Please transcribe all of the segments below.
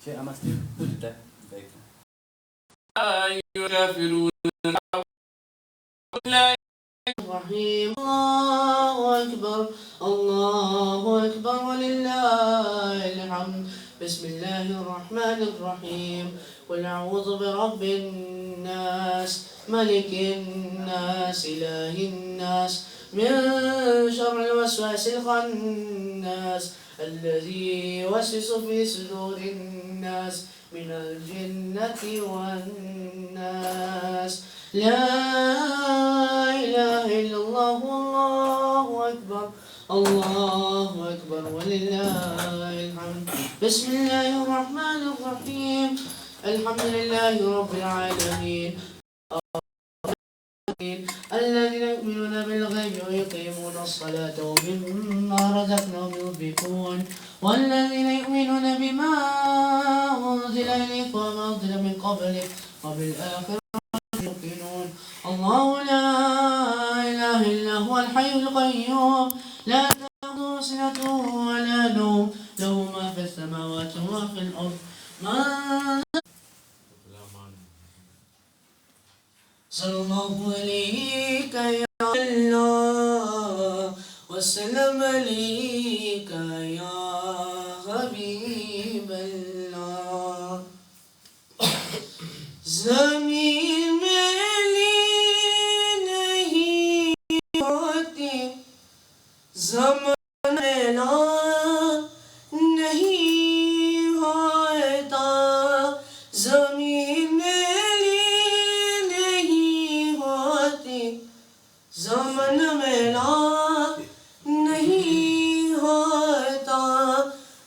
Cioè, ma stai tutte vecchie. الرحيم الله أكبر الله أكبر ولله الحمد بسم الله الرحمن الرحيم قل أعوذ برب الناس ملك الناس إله الناس من شر الوسواس الخناس الذي يوسوس في صدور الناس من الجنة والناس لا إله إلا الله والله أكبر الله أكبر ولله الحمد بسم الله الرحمن الرحيم الحمد لله رب العالمين الذين يؤمنون بالغيب ويقيمون الصلاة ومما رزقناهم ينفقون والذين يؤمنون بما أنزل إليك وما أنزل من قبلك وبالآخرة يوقنون الله لا إله إلا هو الحي القيوم لا تأخذه سنة ولا نوم له ما في السماوات وما في الأرض صلى الله عليك يا الله وسلم عليك يا حبيب الله زمین میلی نہیں ہوتی زمان میلا نہیں ہوتا زمین میلی نہیں ہوتی زمان میلا نہیں ہوتا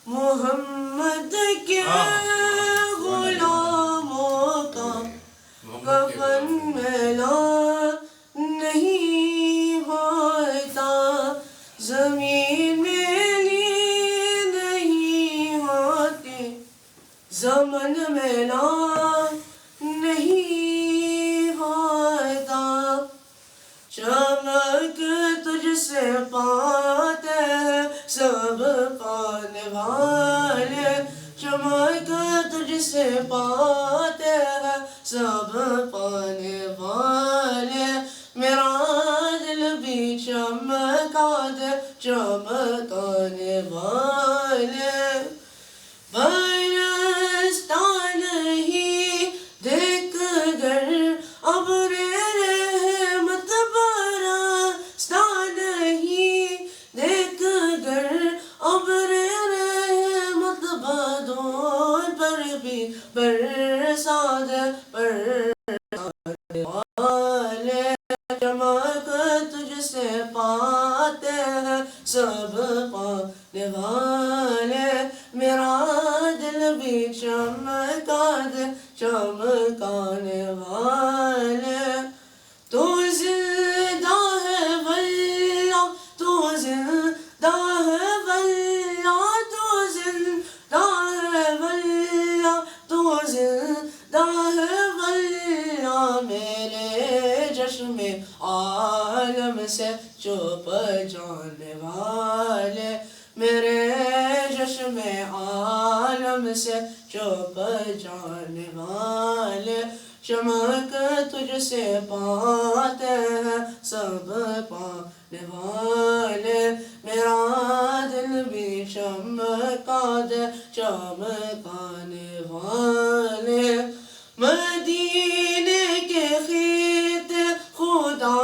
محمد کے کفن میلا نہیں ہوتا زمین میلی نہیں ہوتی زمن میلا نہیں ہوتا چمک تجھ سے پاتے ہیں سب پانے والے چمک تجھ سے پاتے ہیں سب پانے والے میرا دل بھی چمکا دے چمکانے والے برستا نہیں دیکھ گر ابر رحمت برستا نہیں دیکھ گر ابر رحمت بدون پر بھی برسا دے والے چمک تجھ سے پاتے ہیں سب پانے والے میرا دل بھی چمکا دے چمکانے والے تو زندہ ہے واللہ تو زندہ ہے واللہ تو زندہ ہے واللہ تو زندہ ہے واللہ میرے چشم عالم سے چپ جانے والے میرے چشم عالم سے چپ جانے والے چمک تجھ سے پاتے ہیں سب پانے والے میرا دل بھی چمکا دے چمکانے والے مدینے کے خطے خدا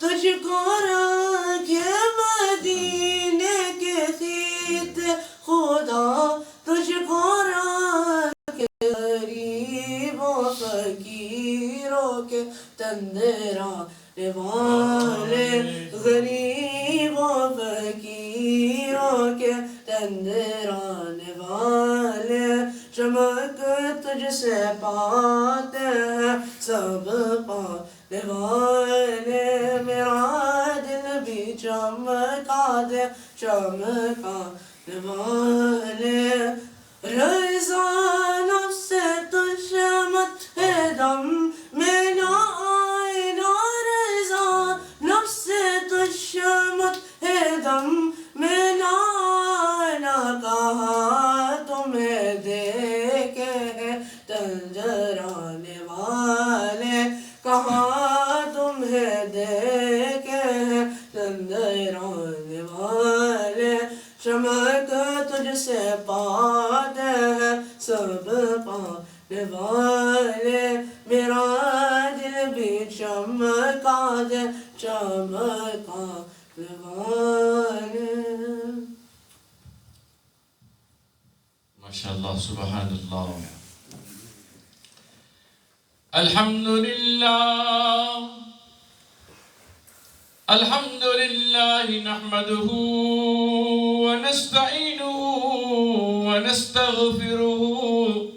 تجھ کو رکھے مدینے کے خطے خدا تجھ کو رکھے غریبوں فقیروں کے تندرانے والے غریبوں فقیروں کے تندرانے والے چمک تجھ سے پاتے ہیں سب پانے والے میرا دل بھی چمکا دے چمکانے والے رضا نفس دشمت ہے دم میں نہ آئے نہ رضا نفس دشمت ہے دم میں نہ آئے نہ کہا تمہیں دیکھ चमका दे चमका MashaAllah, Subhanallah. Alhamdulillah. Alhamdulillah, nahmaduhu wa nasta'inuhu wa nastaghfiruhu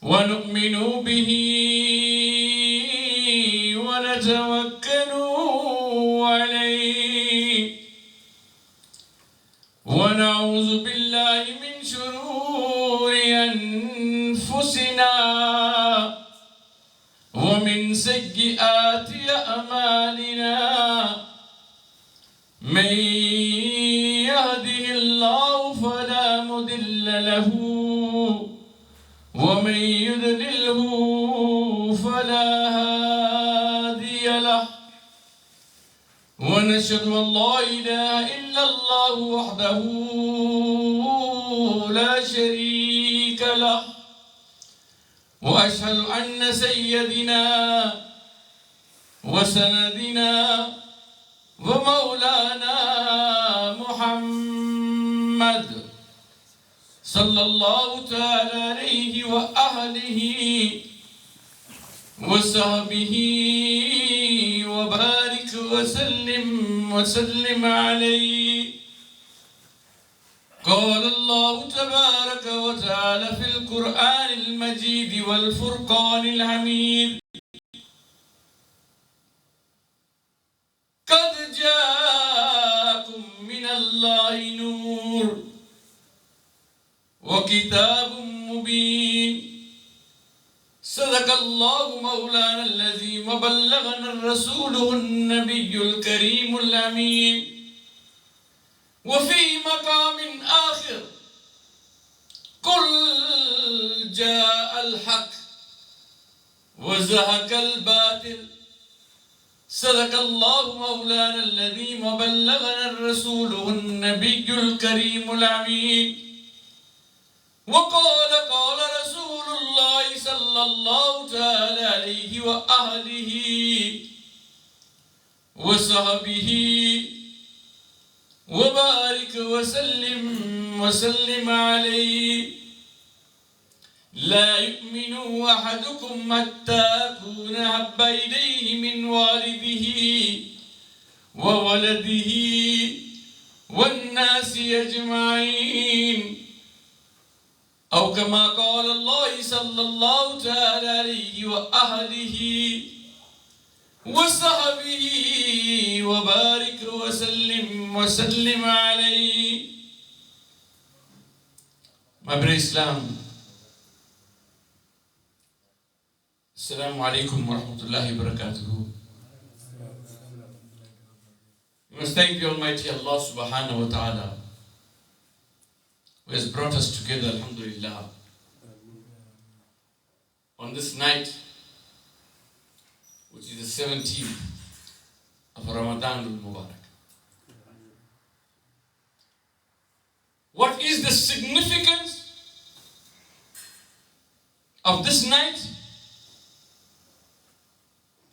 wa nu'minu bihi wa natawakkalu alayhi wa na'udhu billahi min shururi anfusina ومن سيئات أعمالنا من يهده الله فلا مضل له ومن يضلله فلا هادي له ونشهد أن لا إله إلا الله وحده لا شريك له وأشهد أن سيدنا وسندنا ومولانا محمد صلى الله تعالى عليه وأهله وصحبه وبارك وسلم عليه. قال الله تبارك وتعالى في القرآن المجيد والفرقان الحميد قد جاءكم من الله نور وكتاب مبين صدق الله مولانا الذي وبلغنا الرسول النبي الكريم الأمين. وفي مقام آخر قل جاء الحق وزهق الباطل صدق الله مولانا الذي وبلغنا الرسول النبي الكريم الأمين. وقال قال رسول الله صلى الله تعالى عليه وآله وصحبه وبارك وسلم عليه. لا يؤمن أحدكم حتى أكون أحب إليه من والده وولده والناس أجمعين أو كما قال الله صلى الله تعالى عليه وآله وصحبه وبارك وسلم عليه. My brother Islam, Assalamu alaikum wa rahmatullahi wa barakatuhu. We must thank the Almighty Allah subhanahu wa ta'ala who has brought us together, alhamdulillah, on this night, which is the 17th of Ramadan al-Mubarak. What is the significance of this night?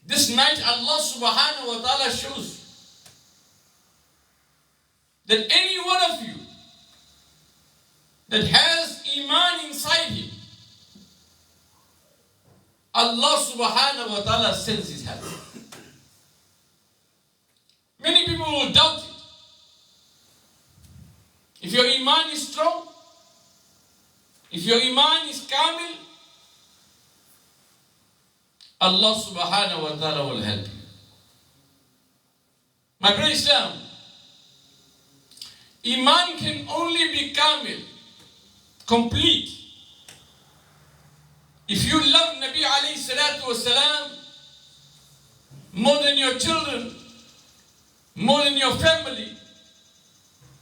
This night Allah subhanahu wa ta'ala shows that any one of you that has iman inside him, Allah subhanahu wa ta'ala sends his help. Many people will doubt it. If your iman is strong, if your iman is kamil, Allah subhanahu wa ta'ala will help you. My brother Islam, iman can only be kamil, complete, if you love Nabi alayhi salatu wasalam more than your children, more than your family,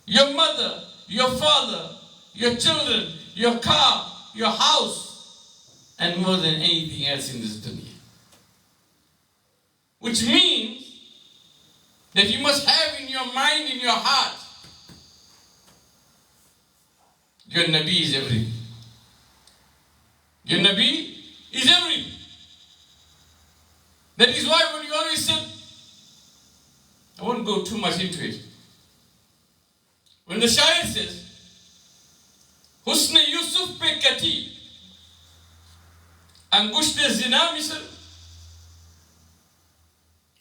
your mother, your father, your children, your car, your house, and more than anything else in this dunya. Which means that you must have in your mind, in your heart, your Nabi is everything. Your Nabi is everything. go too much into it. When the Shair says, Husne Yusuf pe kati, angushte zina misal,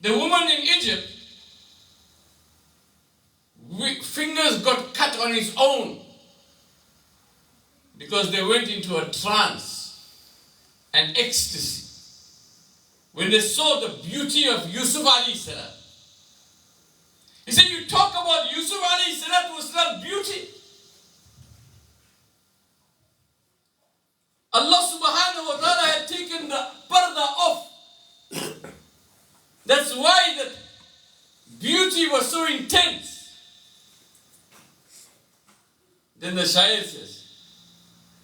the woman in Egypt, fingers got cut on his own because they went into a trance and ecstasy when they saw the beauty of Yusuf alayhi salam. He said, you talk about Yusuf alayhi salatu wasalam beauty. Allah subhanahu wa ta'ala had taken the parda off. That's why the beauty was so intense. Then the Shair says,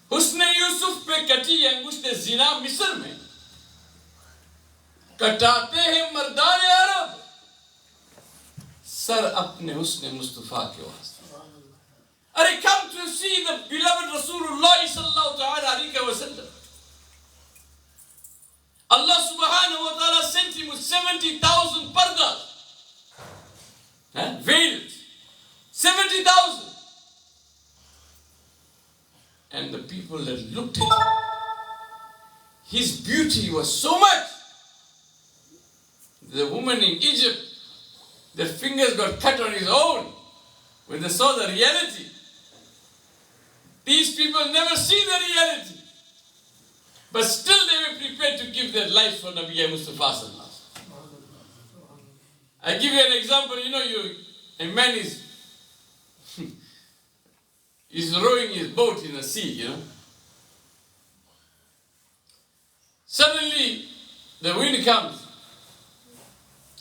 Husne Yusuf pe kati angushte zina Misr mein katate hain mardane Arab sar apne husne Mustafa ke waste. Are come to see the beloved Rasulullah sallallahu alaihi wasallam. Allah subhanahu wa ta'ala sent him with 70,000 pardas, veils, 70,000. And the people that looked at him, his beauty was so much. The woman in Egypt, their fingers got cut on his own when they saw the reality. These people never see the reality, but still they were prepared to give their life for Nabi Mustafa sallallahu alaihi wasallam. I give you an example. A man is rowing his boat in the sea, Suddenly, the wind comes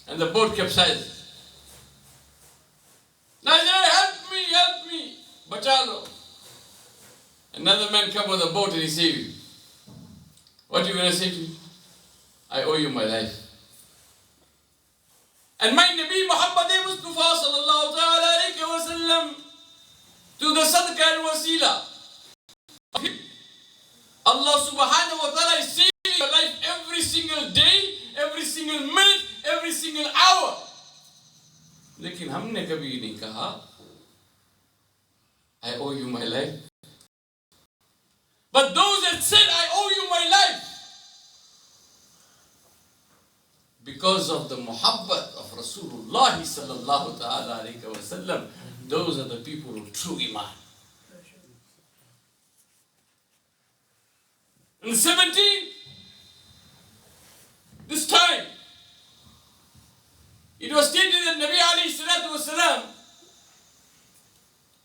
and the boat capsizes. Now, help me, bachalo. Another man comes with a boat and he saves you. What are you going to say to him? I owe you my life. And my Nabi Muhammad Mustafa sallallahu alayhi wa sallam, to the sadaqah and wasila, Allah subhanahu wa ta'ala is saving your life every single day, every single minute, every single hour. Lekin humne kabhi nahi kaha, I owe you my life. But those that said, I owe you my life, because of the muhabbat of Rasulullah sallallahu ta'ala alayhi wa sallam, those are the people who true iman. In 17, this time, it was stated that Nabi alayhi salatu wasalam,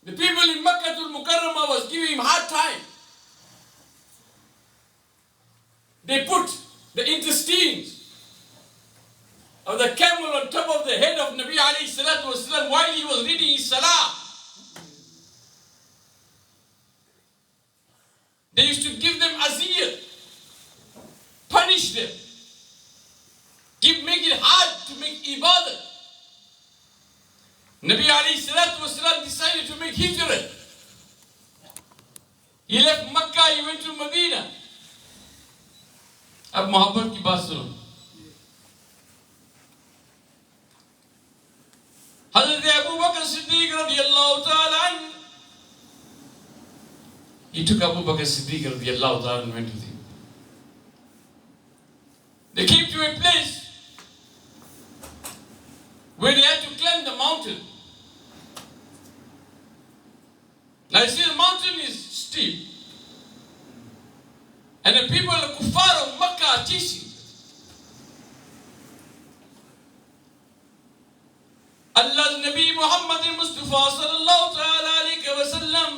the people in Makkah al-Mukarramah was giving him hard time. They put the intestines of the camel on top of the head of Nabi alayhi salatu wasalam while he was reading his salah. They used to give them aziyah, punish them, make it hard to make ibadah. Nabi alayhi salatu wasalam decided to make hijrah. He left Makkah, he went to Medina. अब मोहब्बत की बात सुनो. Hazrat Abu Bakr Siddiq radiyallahu ta'ala anhu, he took Abu Bakr Siddiq radiyallahu ta'ala and went with him. They came to a place where they had to climb the mountain. Now you see, the mountain is steep, and the people, the kuffar of Makkah, are teaching. Allah's Nabi Muhammad Mustafa sallallahu alayhi wa sallam,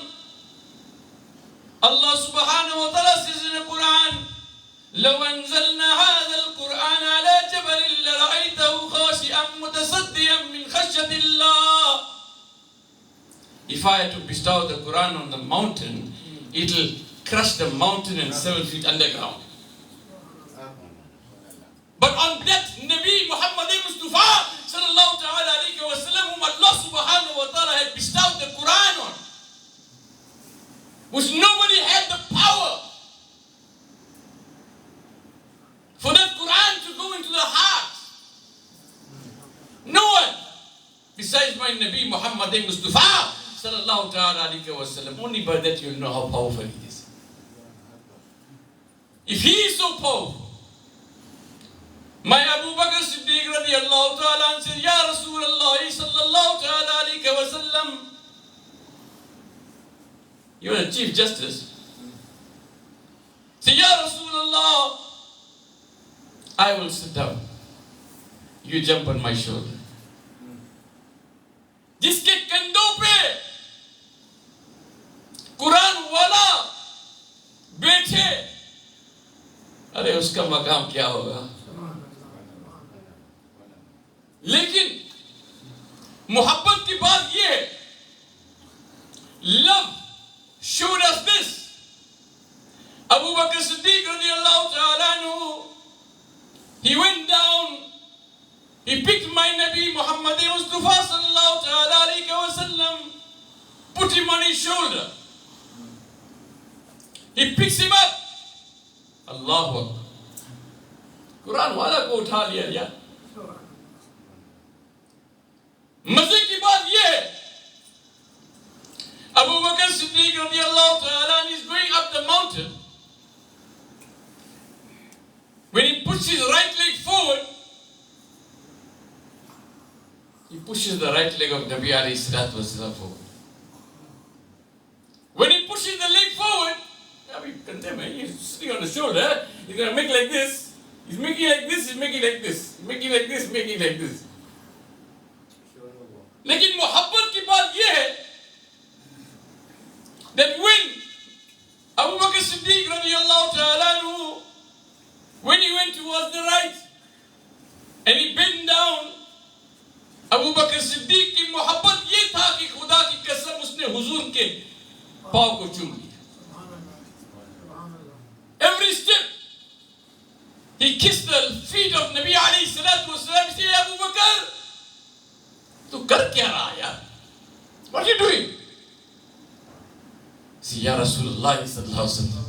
Allah subhanahu wa ta'ala says in the Quran, لو أنزلنا هذا القرآن على جبل لرأيته خاشعا متصدعا من خشية الله. If I had to bestow the Quran on the mountain, it will crush the mountain and 7 feet underground. But on that Nabi Muhammad Mustafa sallallahu alayhi wa sallam, whom Allah subhanahu wa ta'ala had bestowed the Quran on, which nobody had the power for that Quran to go into the heart. No one. my Nabi Muhammad Mustafa sallallahu ta'ala alayhi wa sallam. Only by that you'll know how powerful he is. If he is so powerful, my Abu Bakr Siddiq radiyallahu ta'ala said, Ya Rasulullah sallallahu ta'ala alayhi wa sallam, you are a Chief Justice. Say, Ya Rasulullah, I will sit down. You jump on my shoulder. जिसके कंधों पे कुरान वाला बैठे, अरे उसका मकाम क्या होगा? लेकिन मोहब्बत की बात ये है, love showed us this. Abu Bakr Siddiq radiallahu ta'ala anhu, he went down, he picked my Nabi Muhammad Mustafa sallallahu ta'ala alayhi wa sallam, put him on his shoulder. He picks him up. Allahu Akbar. Quran वाला को उठा लिया यार. मजे की बात ये है, Abu Bakr Siddiq radiallahu ta'ala is going up the mountain. When he puts his right leg forward, he pushes the right leg of Nabi alayhi salatu wasalam forward. When he pushes the leg forward, he's sitting on the shoulder, he's going to make like this, he's making like this, he's making like this, he's making like this, making like this. लेकिन मोहब्बत की बात यह है that when Abu Bakr Siddiq radiallahu ta'ala anhu, when he went towards the right and he bent down, Abu Bakr Siddiq की मोहब्बत ये था कि खुदा की कसम उसने हुजूर के पाँव को चूम लिया. Every step he kissed the feet of Nabi alayhi salatu wasalam. He said, Abu Bakr, तू कर क्या रहा यार? What are you doing? See, Ya Rasulullah sallallahu alaihi wasallam,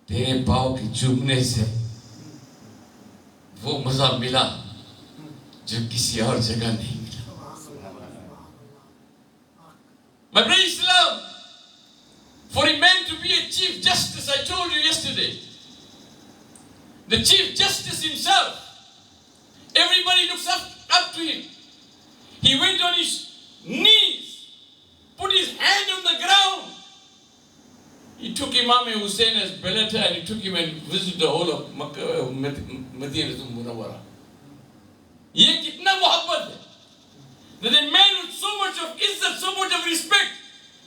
तेरे पाँव की चूमने से वो मजा मिला जो किसी और जगह नहीं मिला. My brother Islam, for a man to be a Chief Justice, I told you yesterday, the Chief Justice himself, everybody looks up to him. He went on his knees, put his hand on the ground. He took Imam Hussein as Belata and he took him and visited the whole of Makkah, Medina Munawwara. ये कितना मोहब्बत है, that a man with so much of izzat, so much of respect,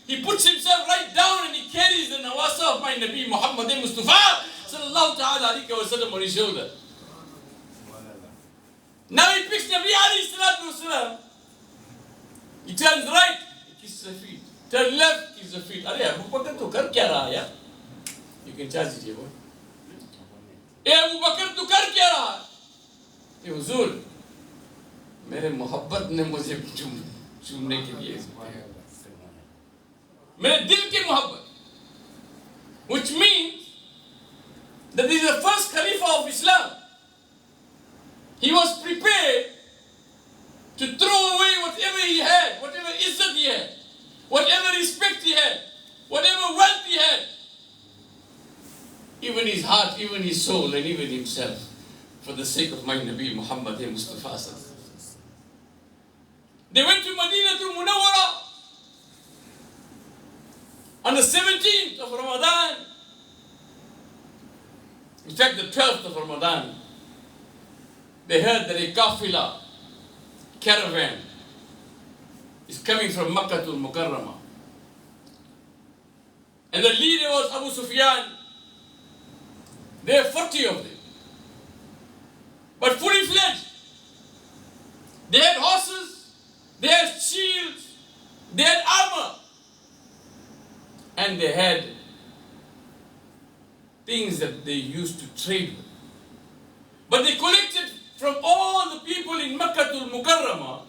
he puts himself right down and he carries the nawasa of my Nabi Muhammad Mustafa sallallahu ta'ala alayhi wa sallam on his shoulder. Now he picks Nabi alayhi salatu wasalam, he turns right, he kisses the feet, turn left, kisses the feet. अरे अबू बकर तो कर क्या रहा यार? You can charge it here, boy. ए अबू बकर तो कर क्या रहा? ये हुजूर, मेरे मोहब्बत ने मुझे चूमने के लिए मेरे दिल की मोहब्बत, which means that this is the first Khalifa of Islam. He was prepared to throw away whatever he had, whatever izzat he had, whatever respect he had, whatever wealth he had, even his heart, even his soul, and even himself, for the sake of my Nabi Muhammad Mustafa. They went to Medina to Munawwara on the 17th of Ramadan. In fact, the 12th of Ramadan. They heard that a kafila, caravan, is coming from Makkah to Mukarramah. And the leader was Abu Sufyan. There are 40 of them, but fully fledged. They had horses, they had shields, they had armor, and they had things that they used to trade with. But they collected from all the people in Makkah to Mukarramah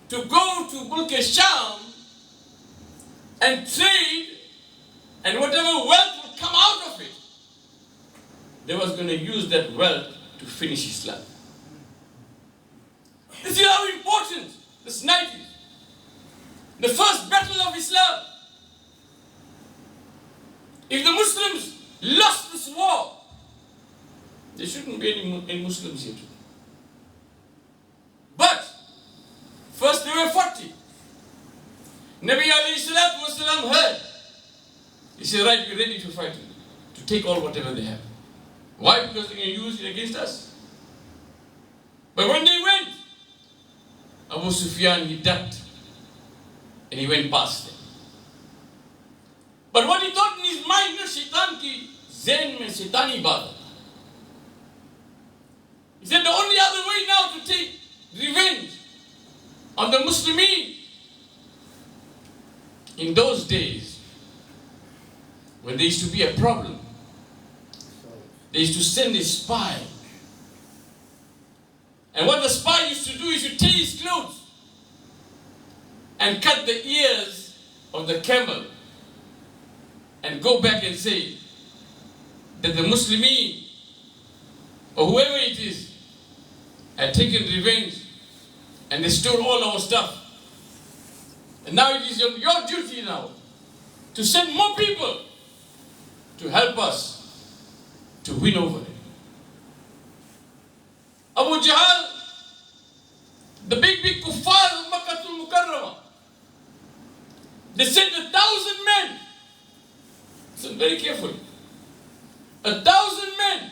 to go to Mulk Sham and trade, and whatever wealth would come out of it, they was going to use that wealth to finish Islam. This is how important this night is. The first battle of Islam. If the Muslims lost this war, there shouldn't be any Muslims here today. But first they were 40. Nabi alayhi salatu wasalam heard. He said, right, we're ready to fight, to take all whatever they have. Why? Because they're going to use it against us. But when they went, Abu Sufyan, he ducked and he went past them. But what he thought in his mind, no, shaitan ki zain mein shaitani baat. He said the only other way now to take revenge on the Muslimin in those days, when there used to be a problem, they used to send a spy. And what the spy used to do is to tear his clothes and cut the ears of the camel and go back and say that the Muslimin or whoever it is had taken revenge and they stole all our stuff. And now it is your duty now to send more people to help us to win over them. Abu Jahl, the big kuffar of Makkah al-Mukarramah, they sent 1,000 men. Listen very carefully. 1,000 men,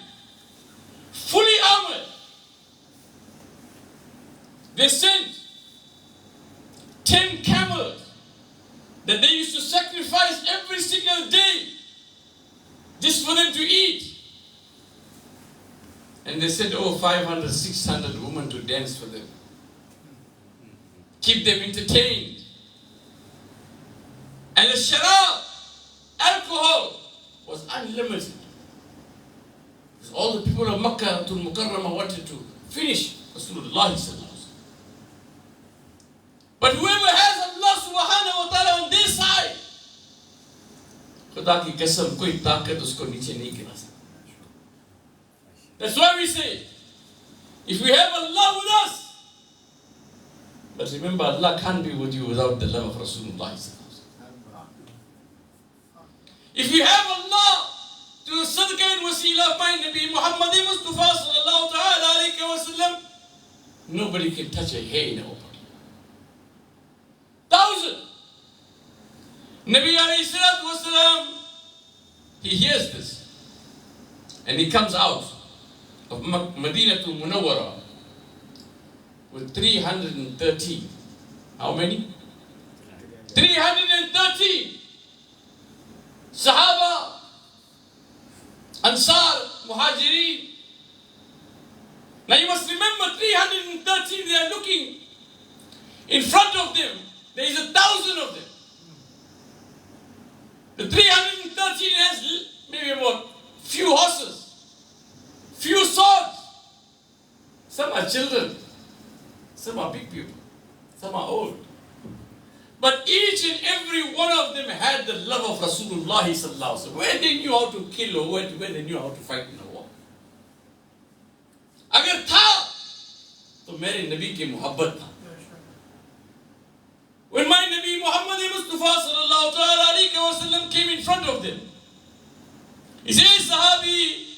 fully armored. They sent 10 camels that they used to sacrifice every single day just for them to eat. And they said, 500, 600 women to dance for them. Keep them entertained. And the sharab, alcohol, was unlimited. Because all the people of Makkah al-Mukarramah wanted to finish Rasulullah sallallahu alaihi wasallam. But whoever has Allah subhanahu wa ta'ala on their side, खुदा की कसम कोई ताकत उसको नीचे नहीं गिरा सकती. That's why we say, if we have Allah with us, but remember, Allah can't be with you without the love of Rasulullah. If we have Allah to sadaqah and wasila of my Nabi Muhammad Mustafa sallallahu ta'ala alayhi wa sallam, nobody can touch a hair in our body. 1,000. Nabi alayhi salatu wa salam, he hears this and he comes out of Madinatul Munawwara with 313. How many? 313 Sahaba, Ansar, Muhayyuddeen. Now you must remember, 313, they are looking. In front of them, there is 1,000 of them. The 313 has maybe about few horses, few swords. Some are children, some are big people, some are old. But each and every one of them had the love of Rasulullah sallallahu alaihi wasallam. Where they knew how to kill or where they knew how to fight in a war. अगर था तो मेरे नबी की मोहब्बत था. When my Nabi Muhammad Mustafa sallallahu alaihi wasallam came in front of them, he says, Sahabi,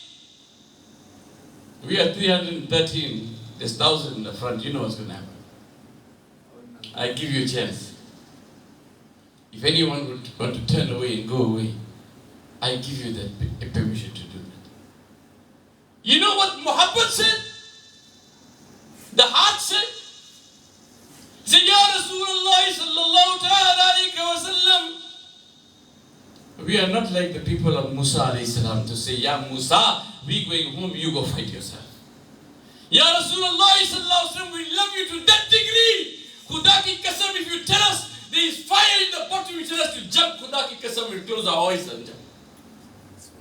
we are 313, there's 1,000 in the front, you know what's going to happen. I give you a chance. If anyone would want to turn away and go away, I give you that permission to do that. You know what Muhammad said? The heart said? He said, Ya Rasulullah sallallahu alayhi wa sallam, we are not like the people of Musa alayhi salam to say, Ya Musa, we going home, you go fight yourself. Ya Rasulullah sallallahu alayhi wa sallam, we love you to that degree. Khuda ki qasam, if you tell us there is fire in the bottom, you tell us to jump, Khuda ki qasam, we'll close our eyes and jump.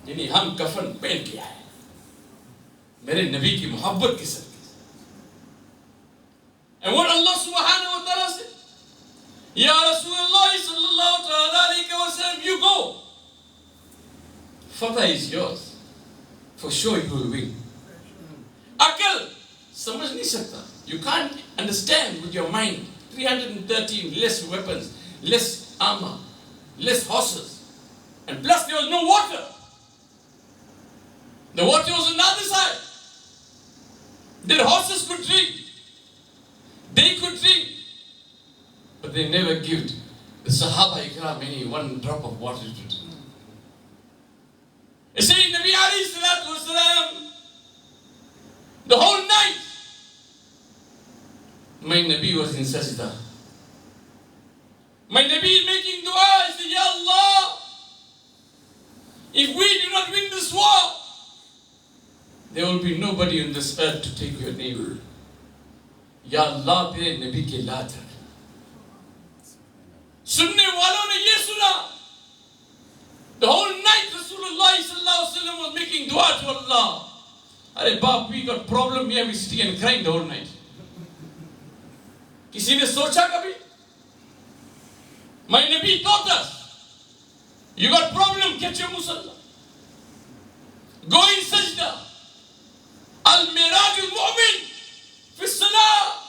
Yani hum kafan pehn ke aaye. Mere Nabi ki muhabbat ke sath. And what Allah subhanahu wa ta'ala said? Ya Rasulullah sallallahu alayhi wa sallam, you go. Fatah is yours. For sure you will win. Akal, समझ नहीं सकता. You can't understand with your mind. 313 less weapons, less armor, less horses. And plus there was no water. The water was on the other side. Their horses could drink. They could drink. But they never give the Sahaba Ikram any one drop of water to drink. You see, Nabi alayhi salatu wasalam, the whole night, my Nabi was in sajda. My Nabi making dua, he said, Ya Allah, if we do not win this war, there will be nobody on this earth to take your name. Ya Allah, tere Nabi ke laat hai. Sunne walon ne ye suna. The whole night Rasulullah sallallahu alaihi wasallam was making dua to Allah. Arey baap, we got problem here, we sitting and crying the whole night. Kisi ne socha kabhi? My Nabi taught us, you got problem, get your musalla. Go in sajda. Al-Miraj al-Mu'min fi salah.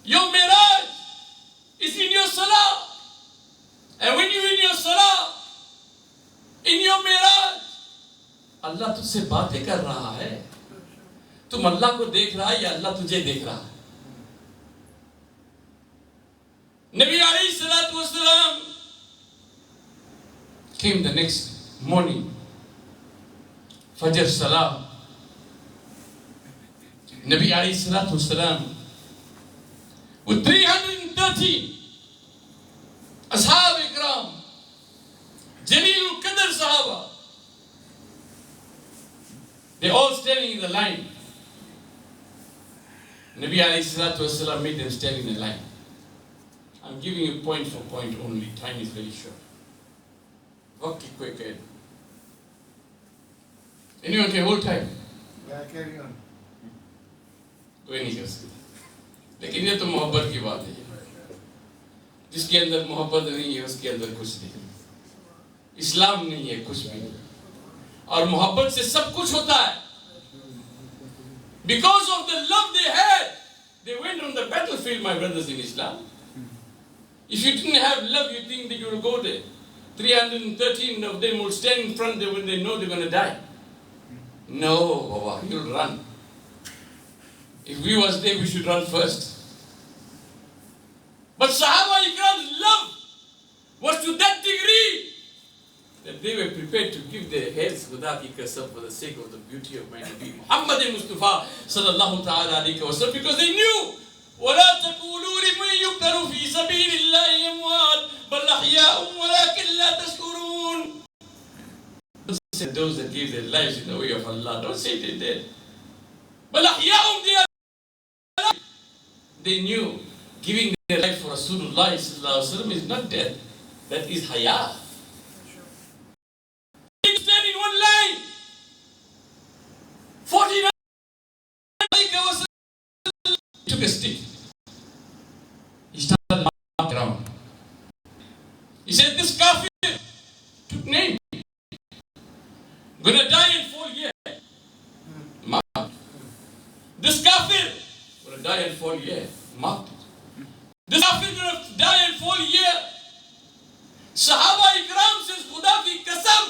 Your Miraj is in your salah. And when you're in your salah, in your Miraj, Allah तुझसे बातें कर रहा है. तुम अल्लाह को देख रहा है या अल्लाह तुझे देख रहा है? Nabi alayhi salatu wasalam came the next morning, Fajr Salah. Nabi alayhi salatu wasalam with 313 ashab ikram, Jaleel Qadr Sahaba, they all standing in the line. Nabi alayhi salatu wasalam made them stand in the line. I'm giving you point for point only. Time is very short. Walk quick ahead. Anyone can hold time? Yeah, carry on. कोई नहीं कर सकता. लेकिन ये तो मोहब्बत की बात है. जिसके अंदर मोहब्बत नहीं है उसके अंदर कुछ नहीं. इस्लाम नहीं है कुछ भी. और मोहब्बत से सब कुछ होता है. Because of the love they had, they went on the battlefield, my brothers in Islam. If you didn't have love, you think that you will go there. 313 of them will stand in front there when they know they're going to die. No, Baba, you'll run. If we was there, we should run first. But Sahaba Ikram's love was to that degree that they were prepared to give their heads without ikasam for the sake of the beauty of my Nabi Muhammad Mustafa sallallahu ta'ala alayhi wa sallam, because they knew وَلَا تَقُولُوا لِمَنْ يُقْتَلُ فِي سَبِيلِ اللَّهِ أَمْوَاتٌ بَلْ أَحْيَاءٌ وَلَكِنْ لَا تَشْكُرُونَ. Don't say those that give their lives in the way of Allah. Don't say they're dead. بَلْ أَحْيَاءٌ, they are alive. They knew giving their life for Rasulullah sallallahu alaihi wasallam is not death. That is haya. They stand in one line. 49 took a stick. He started marking around. He said, this kafir took name. Gonna die and fall here. Mark. This kafir gonna die and fall here. Mark. This kafir gonna die and fall here. Sahaba Ikram says, Khuda ki kasam,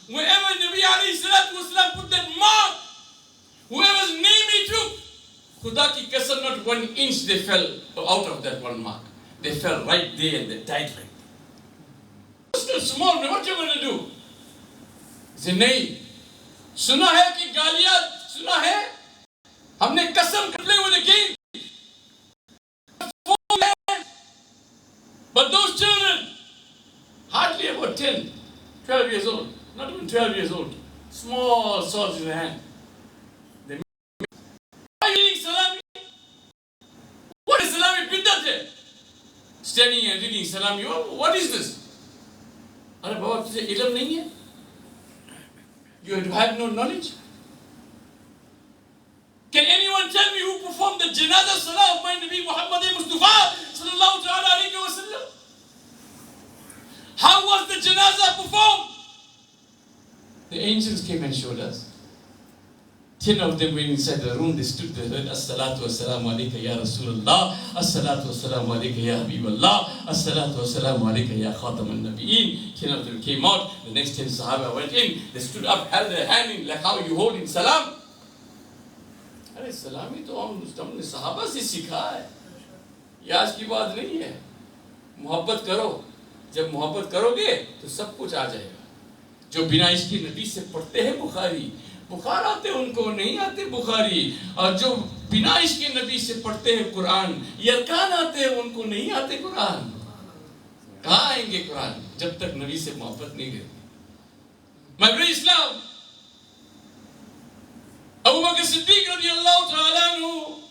wherever Nabi alayhi salatu wasalam put that mark, whoever's name he took, Khuda ki kasam, not 1 inch they fell out of that one mark. They fell right there and they died like that. Still small, man, what you going to do? He said, nahi. Suna hai ki galiyan, suna hai? Humne kasam play with the game. But those children, hardly about 10, 12 years old, not even 12 years old, small swords in the hand. They are reading salami. What is salami? Biddat hai. Standing and reading salami. What is this? Are Baba, तुझे इल्म नहीं है? You have no knowledge? Can anyone tell me who performed the janazah salah of my Nabi Muhammad Mustafa sallallahu alayhi wa sallam? How was the janazah performed? The angels came and showed us. 10 of them went inside the room, they stood there, heard, As-salatu wassalamu alayka ya Rasulullah, As-salatu wassalamu alayka ya Habiballah, As-salatu wassalamu alayka ya Khatam al-Nabi'een. 10 of them came out, the next 10 Sahaba went in, they stood up, held their hand in, like how you hold in salam. अरे सलामी तो हमने सहाबा से सीखा है, ये आज की बात नहीं है। मोहब्बत करो, जब मोहब्बत करोगे तो सब कुछ आ जाएगा। जो बिना इसके नबी से पढ़ते हैं बुखार आते उनको नहीं आते बुखारी, और जो बिना इसके नबी से पढ़ते हैं कुरान, यरकान आते हैं उनको नहीं आते कुरान। कहाँ आएंगे कुरान जब तक नबी से मोहब्बत नहीं करेंगे। मगर इस्लाम Abu Bakr Siddiq radiallahu ta'ala anhu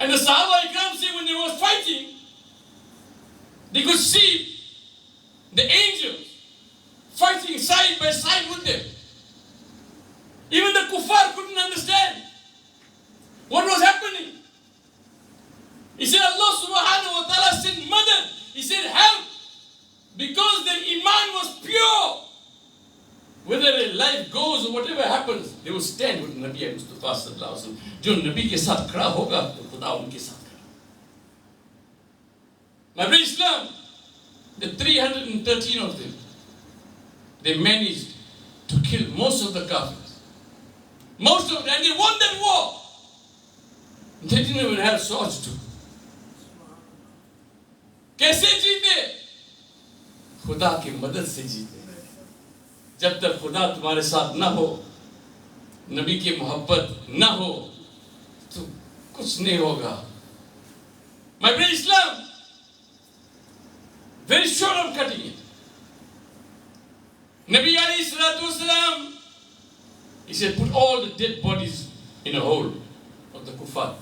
and the Sahaba Ikram say when they were fighting, they could see the angels fighting side by side with them. Even the kuffar couldn't understand what was happening. He said Allah subhanahu wa ta'ala sent madad. He said help, because their iman was pure. Whether their life goes or whatever happens, they will stand with Nabi Mustafa sallallahu alaihi wasallam. जो नबी के साथ खड़ा होगा तो खुदा उनके साथ खड़ा। Nabi Islam, the 313 of them, they managed to kill most of the kafirs. Most of them, and they won that war. They didn't even have swords too. कैसे जीते? खुदा की मदद से जीते। जब तक खुदा तुम्हारे साथ ना हो, नबी की मोहब्बत ना हो, तो कुछ नहीं होगा। My brother Islam, very short of cutting it. Nabi alayhi salatu wasalam, he said, put all the dead bodies in a hole of the kuffar.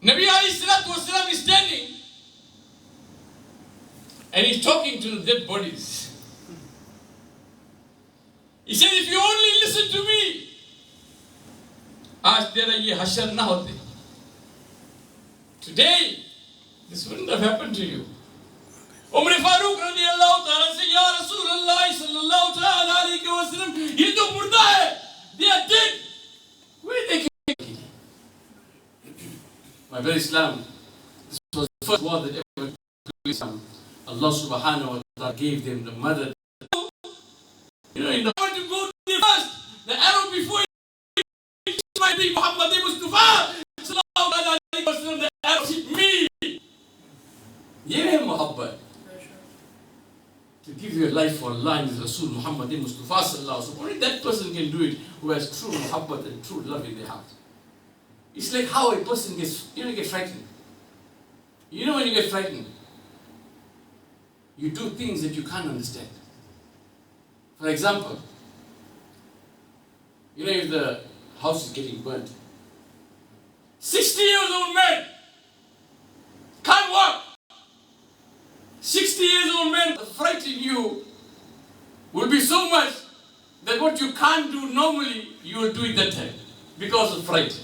Nabi alayhi salatu wasalam is standing and he's talking to the dead bodies. He said, if you only listen to me, आज तेरा ये हशर ना होते. Today, this wouldn't have happened to you. Umar Farooq radiallahu ta'ala said, Ya Rasulullah sallallahu ta'ala alayhi wa sallam, ये तो मुर्दा है. They are dead. Where they came? My brother Islam, this was the first war that ever took place. Allah subhanahu wa ta'ala gave them the mother. You know, in the want to go there first, the arrow before it might be muhayyuddeen Mustafa sallallahu alaihi wasallam, the arrow hit me. Ye hai muhabbat. To give your life for Allah is Rasul muhayyuddeen Mustafa sallallahu alaihi wasallam. Only that person can do it who has true muhabbat and true love in their heart. It's like how a person gets, you get frightened. You know when you get frightened, you do things that you can't understand. For example, you know, if the house is getting burnt, 60-year-old man can't walk. 60-year-old man frighten you will be so much that what you can't do normally, you will do it that time because of fright.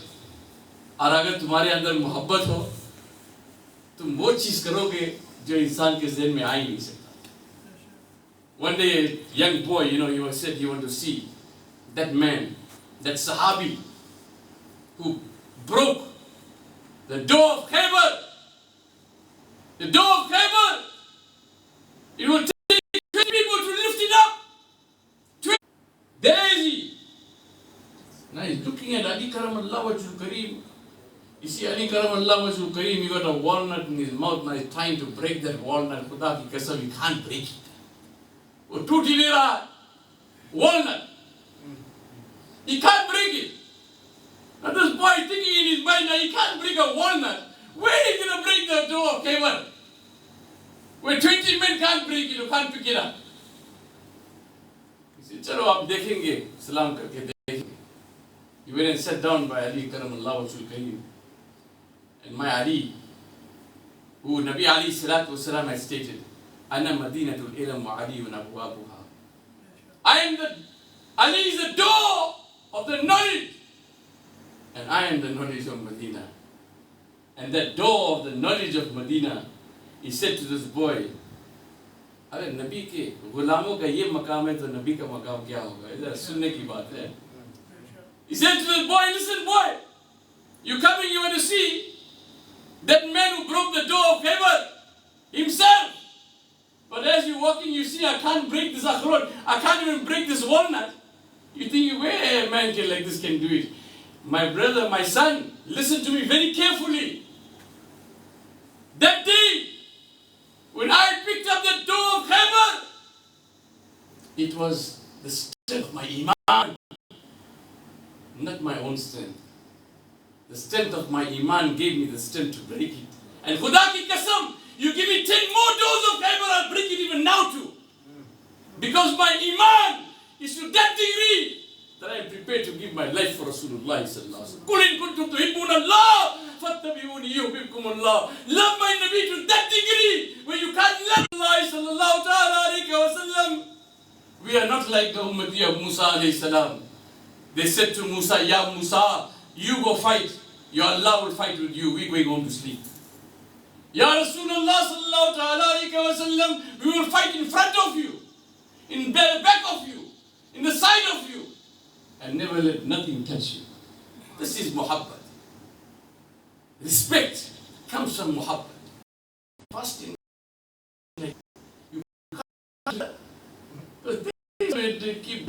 और अगर तुम्हारे अंदर मोहब्बत हो, तुम वो चीज करोगे जो इंसान के ज़हन में आ ही नहीं सकता. One day, a young boy, you know, he said he wanted to see that man, that Sahabi, who broke the door of Khaybar. The door of Khaybar. It will take 20 people to lift it up. 20. There is he. Now he's looking at Ali Karamallah Wajhul Kareem. You see Ali Karamallah Wajhul Kareem, he got a walnut in his mouth. Now he's trying to break that walnut. Khuda ki kasam, he can't break it. वो टूट ही नहीं रहा. Walnut. He can't break it. Now this boy thinking in his mind, now he can't break a walnut. Where are you going to break the door of Khaybar? Where 20 men can't break it, you can't pick it up. He said, चलो आप देखेंगे, सलाम करके देखेंगे. He went and sat down by Ali Karamallah Wajhul Kareem. And my Ali, who Nabi Ali Salatu Wasalam had stated, Ana Madinatul Ilm wa Aliyun Abwabuha. Ali is the door of the knowledge, and I am the knowledge of Medina. And that door of the knowledge of Medina, he said to this boy, अरे नबी के गुलामों का ये मकाम है तो नबी का मकाम क्या होगा? इधर सुनने की बात है. He said to the boy, listen boy, you coming, you want to see that man who broke the door of heaven himself. But as you're walking, you see, I can't break this akhrod. I can't even break this walnut. You think, where a man like this can do it? My brother, my son, listen to me very carefully. That day, when I picked up the door of heaven, It was the strength of my iman, not my own strength. The strength of my iman gave me the strength to break it. and Khuda ki kasam, you give me 10 more doors of heaven, I'll break it even now too. Because my iman is to that degree That I am prepared to give my life for Rasulullah sallallahu alaihi wasallam. قُلْ إِن كُنْتُمْ تُحِبُّونَ اللَّهَ فَاتَّبِعُونِي يُحْبِبْكُمُ اللَّهُ. Love my Nabi to that degree where you can't love Allah sallallahu alayhi wa sallam. We are not like the ummati of Musa alayhi salam. They said to Musa, Ya Musa, you go fight. Your Allah will fight with you. We're going home to sleep. Ya Rasulullah sallallahu alayhi wa sallam, we will fight in front of you, in the back of you, in the side of you. And never let nothing touch you. This is muhabbat. Respect comes from muhabbat. Fasting, like, you can't, they keep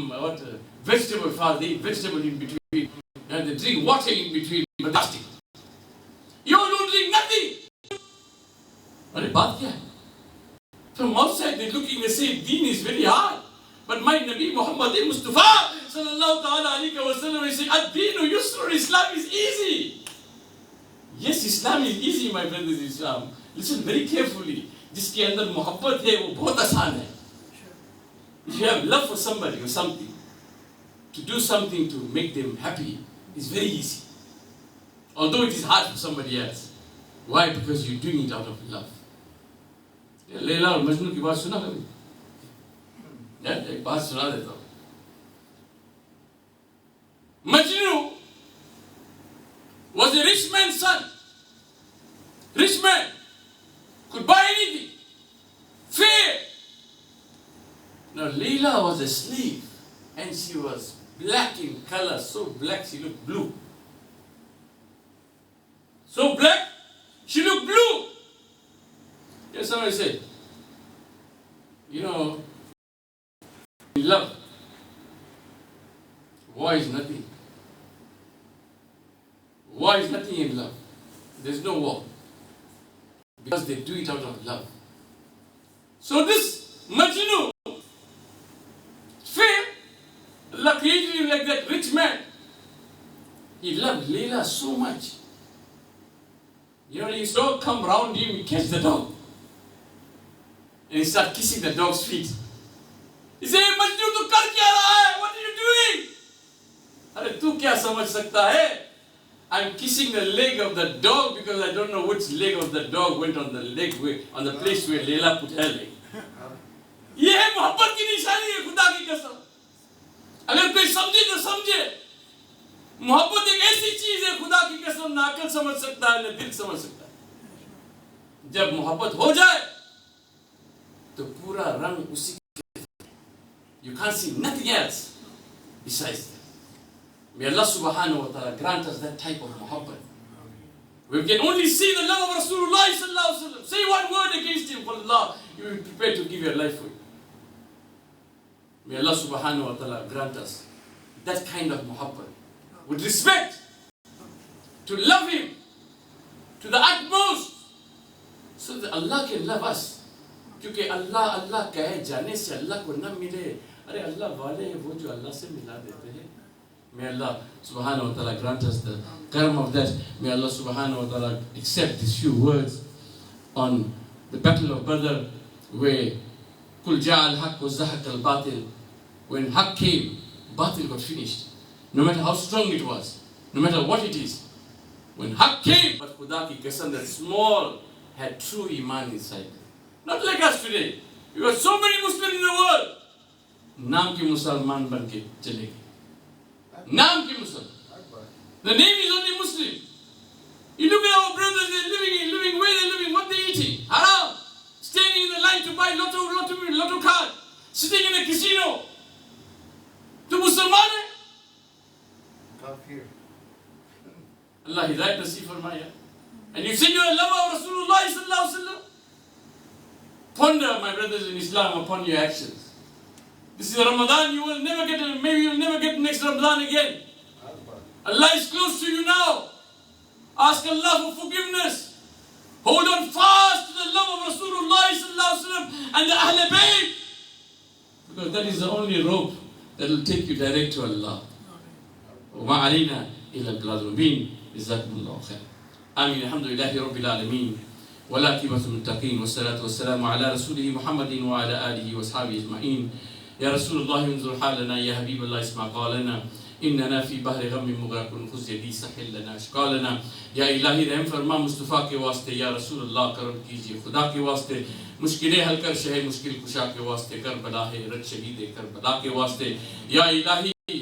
what, vegetable fast, they eat vegetable in between, and they drink water in between, but fasting. You don't drink nothing. But baat kya hai? From outside they're looking, they say deen is very hard. But my Nabi Muhammad Mustafa sallallahu ta'ala alayhi wa sallam, he said, ad-deenu yusrun, Islam is easy. Yes, Islam is easy, my brothers, Islam. Listen very carefully. जिसके अंदर मोहब्बत है वो बहुत आसान है. If you have love for somebody or something, to do something to make them happy is very easy. Although it is hard for somebody else. Why? Because you're doing it out of love. Laila और मजनू की बात सुना कभी? एक बात सुना देता हूँ. Majnu was a rich man's son. Rich man could buy anything. Fair. Now Leela was a slave and she was black in color, so black she looked blue. So black, she looked blue. Yes, somebody said, you know, in love, war is nothing. War is nothing in love. There's no war. Because they do it out of love. So this Majnu, fair, Allah created him like that rich man. He loved Leela so much. You know, his dog come round him, he catch the dog. And he start kissing the dog's feet. He said, Majnu, tu kar kya raha hai? What are you doing? Arey, tu kya samajh sakta hai? I'm kissing the leg of the dog because I don't know which leg of the dog went on the leg on the place where Leela put her leg. ये है मोहब्बत की निशानी है खुदा की कसम. अगर कोई समझे तो समझे. मोहब्बत एक ऐसी चीज है खुदा की कसम ना अकल समझ सकता है ना दिल समझ सकता है. जब मोहब्बत हो जाए तो पूरा रंग उसी के. You can't see nothing else besides that. May Allah subhanahu wa ta'ala grant us that type of muhabbat. We can only see the love of Rasulullah sallallahu alaihi wasallam. Say one word against him for Allah, You will be prepared to give your life for it. May Allah subhanahu wa ta'ala grant us that kind of muhabbat. with respect, to love him to the utmost. So that Allah can love us. क्योंकि Allah कहे जाने से Allah को न मिले. अरे Allah वाले हैं वो जो Allah से मिला देते हैं. May Allah subhanahu wa ta'ala grant us the karam of that. May Allah subhanahu wa ta'ala accept these few words on the battle of Badr, where Kul ja'al haq wa zahaq al batil. When haq came, batil got finished. No matter how strong it was, no matter what it is. When haq came, but Khuda ki qasam, that small had true iman inside them. Not like us today. We got so many Muslims in the world. नाम के मुसलमान बन के चले गए. नाम के मुसलमान. The name is only Muslim. You look at our brothers, they're living where they're living, what they're eating. Haram. Stay guy to buy lotto card, sitting in a casino. To Musliman hai? Kafir. Allah hidayat nasib farmaya. And you say you are a lover of Rasulullah sallallahu alaihi wasallam. Ponder, my brothers in Islam, upon your actions. This is Ramadan, you will never get, maybe you will never get next Ramadan again. Allah is close to you now. Ask Allah for forgiveness. Hold on fast to the love of Rasulullah sallallahu alaihi wasallam and the Ahl Bayt. Because that is the only rope that will take you direct to Allah. وما علينا إلا البلاغ المبين. جزاكم الله خير. آمين. الحمد لله رب العالمين. والعاقبة للمتقين والصلاة والسلام على رسوله محمد وعلى آله وأصحابه أجمعين. يا رسول الله انظر حالنا، يا حبيب الله اسمع قولنا، إننا في بحر غم مغرق خذ يدي ساحل لنا أشكالنا. یا الہی رحم فرما مصطفیٰ کے واسطے، یا رسول اللہ کرم کیجیے خدا کے واسطے، مشکلیں حل کر شہ مشکل کشا کے واسطے، کربلا ہے رد شہید کربلا کے واسطے. یا الہی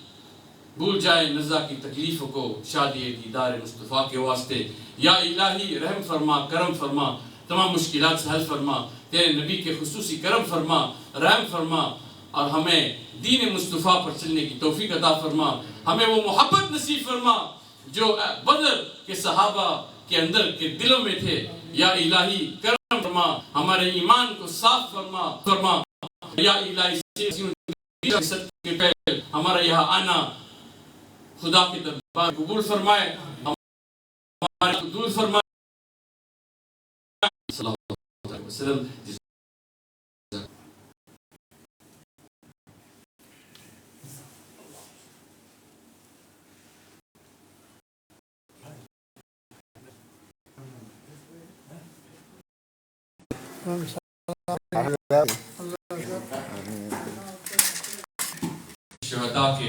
بھول جائے نزا کی تکلیفوں کو شادی دیدار مصطفیٰ کے واسطے. یا الہی رحم فرما کرم فرما، تمام مشکلات سے حل فرما، تیرے نبی کے خصوصی کرم فرما، رحم فرما، اور ہمیں دین مصطفیٰ پر چلنے کی توفیق عطا فرما. ہمیں وہ محبت نصیب فرما جو بدر کے صحابہ کے اندر کے دلوں میں تھے. یا الہی کرم فرما، ہمارے ایمان کو صاف فرما. یا الہی ہمارا یہاں آنا خدا کے دربار قبول فرمائے، ہمارے دور فرمائے. صلی اللہ علیہ وسلم. شہداء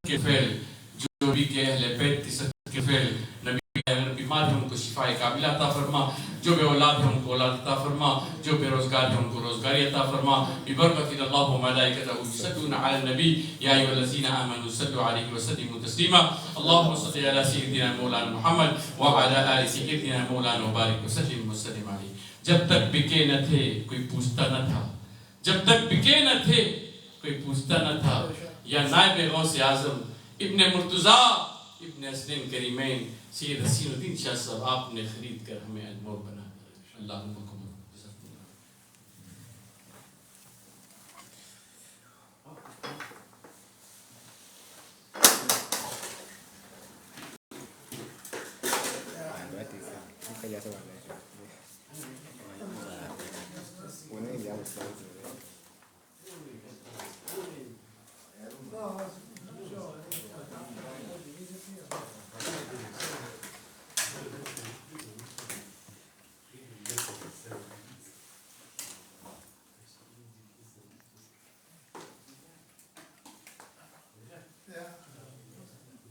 کے فعل، جو بھی کے اہل بیت کے فعل، نبی اگر بیمار ہیں ان کو شفاء کاملہ عطا فرما، جو بے اولاد ہیں ان کو اولاد عطا فرما، جو بے روزگار ہیں ان کو روزگاری عطا فرما. ببرکۃ اللہ و ملائکتہ یصلون علی النبی یا ایھا الذین آمنوا صلوا علیہ وسلموا تسلیما. اللهم صل علی سیدنا مولانا محمد وعلی آل سیدنا مولانا وبارک وسلم وسلم علیہ. جب تک بکے نہ تھے کوئی پوچھتا نہ تھا، جب تک بکے نہ تھے کوئی پوچھتا نہ تھا. یا نائب غوث اعظم ابن مرتضیٰ ابن حسنین کریمین سید حسین الدین شاہ صاحب، آپ نے خرید کر ہمیں ادمور بنا دیا. اللہم قبول.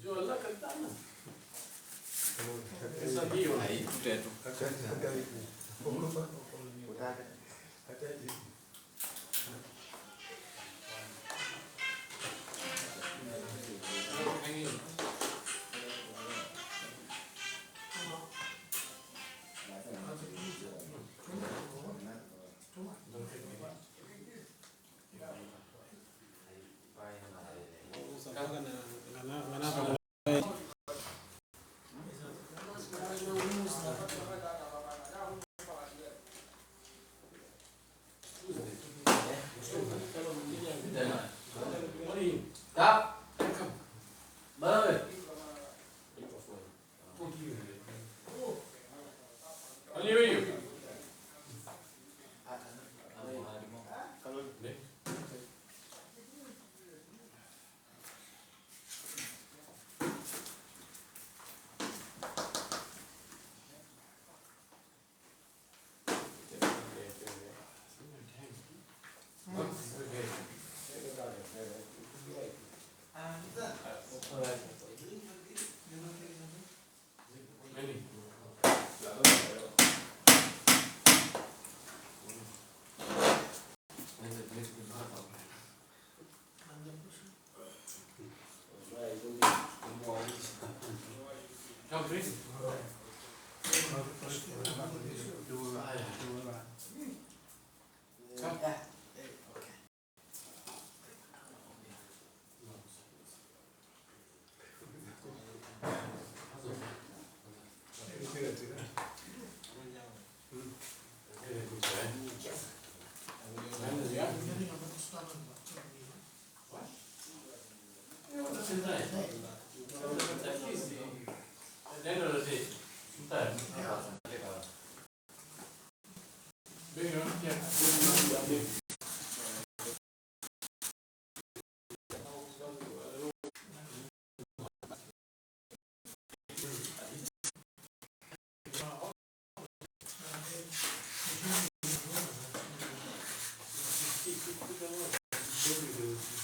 جو اللہ کرتا ہے نا ایسا نہیں ہونا.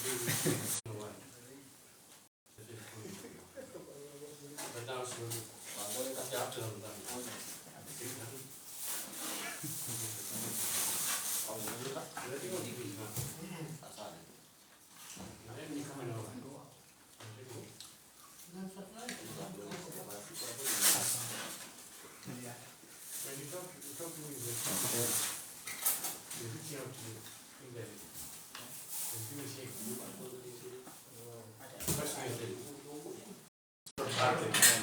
But now it's after Ramadan. Thank you.